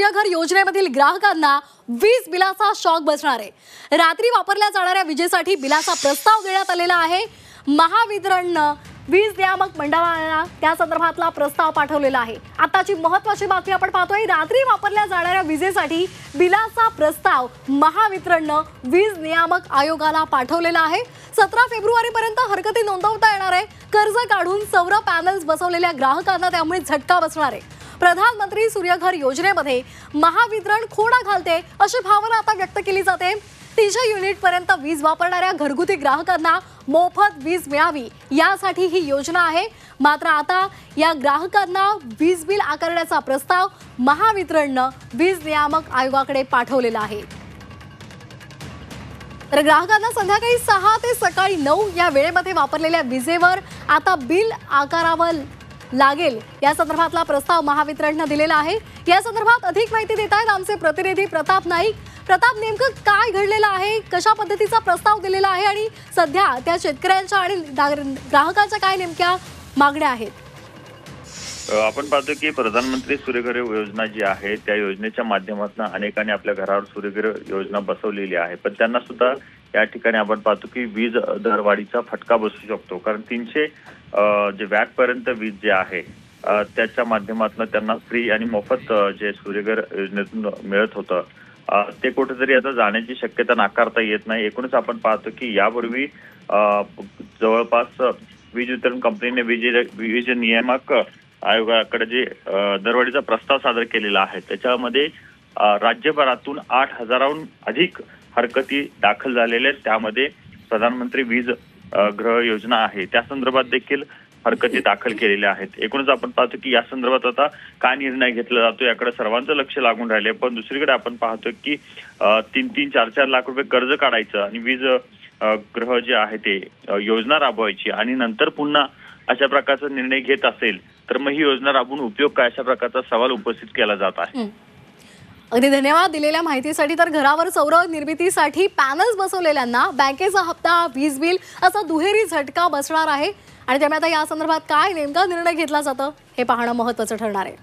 सूर्यघर योजनेमधील ग्राहकांना वीज बिलाचा शॉक बसणार आहे। रात्री वापरल्या जाणाऱ्या विजेसाठी बिलाचा प्रस्ताव देण्यात आलेला आहे। महावितरणने वीज नियामक मंडळाला त्या संदर्भातला प्रस्ताव पाठवलेला आहे। आताची महत्त्वाची बातमी आपण पाहतोय, रात्री वापरल्या जाणाऱ्या विजेसाठी बिलाचा प्रस्ताव महावितरणने वीज नियामक आयोगाला पाठवलेला आहे। 17 फेब्रुवारीपर्यंत हरकती नोंदवता येणार आहे। कर्ज काढून सौर पॅनल्स बसवलेल्या ग्राहकांना त्यामुळे झटका बसणार आहे। प्रधानमंत्री सूर्यघर योजनेमध्ये महावितरण खोडा घालते अशी भावना आता व्यक्त केली जाते। 300 युनिट पर्यंत वीज वापरणाऱ्या घरगुती ग्राहकांना मोफत वीज मिळावी यासाठी ही योजना आहे। मात्र आता या ग्राहकांना वीज बिल आकारण्याचा प्रस्ताव महावितरणने वीज नियामक आयोगाकडे पाठवलेला आहे। तर ग्राहकांना संध्याकाळी 6 ते सकाळी 9 या वेळेमध्ये वापरलेल्या विजेवर आता बिल आकारावं लागेल या संदर्भातला प्रस्ताव महावितरणने दिलेला आहे। या संदर्भात अधिक माहिती देत आहेत आमचे प्रतिनिधी प्रताप नाईक। प्रताप, नेमकं काय घडलेलं आहे, कशा पद्धतीचा प्रस्ताव दिलेला आहे आणि सध्या त्या शेतकऱ्यांच्या आणि ग्राहकांच्या काय नेमक्या मागण्या आहेत? आपण पाहतो की प्रधानमंत्री सूर्यघर योजना जी आहे त्या योजनेच्या माध्यमातून अनेकांनी आपल्या घरावर सूर्यघर योजना बसवलेली आहे, पण त्यांना सुद्धा या ठिकाणी आपण पाहतो की वीज दरवाढीचा फटका बसू शकतो। कारण 300 जे वॅट पर्यंत वीज जे आहे त्याच्या माध्यमातून त्यांना फ्री आणि मोफत जे सूर्यघर योजनेतून मिळत होतं ते कुठेतरी आता जाण्याची शक्यता नाकारता येत नाही। एकूणच आपण पाहतो की यापूर्वी जवळपास वीज वितरण कंपनीने वीज नियामक आयोगाकडे जे दरवाढीचा प्रस्ताव सादर केलेला आहे त्याच्यामध्ये राज्यभरातून 8,000हून अधिक हरकती दाखल झालेल्या आहेत। त्यामध्ये प्रधानमंत्री वीज गृह योजना आहे त्या संदर्भात देखील हरकती दाखल केलेल्या आहेत। एकूणच आपण पाहतो की या संदर्भात आता काय निर्णय घेतला जातो याकडे सर्वांचं लक्ष लागून राहिले। पण दुसरीकडे आपण पाहतो की 3-3, 4-4 लाख रुपये कर्ज काढायचं आणि वीज गृह जे आहे ते योजना राबवायची आणि नंतर पुन्हा अशा प्रकारचा निर्णय घेत असेल तर मग ही योजना राबवून उपयोग काय, अशा प्रकारचा सवाल उपस्थित केला जात आहे। अगदी धन्यवाद दिलेल्या माहितीसाठी। तर घरावर सौर निर्मितीसाठी पॅनल्स बसवलेल्यांना बँकेचा हप्ता, वीज बिल असा दुहेरी झटका बसणार आहे आणि त्यामुळे आता या संदर्भात काय नेमका निर्णय घेतला जातो हे पाहणं महत्त्वाचं ठरणार आहे।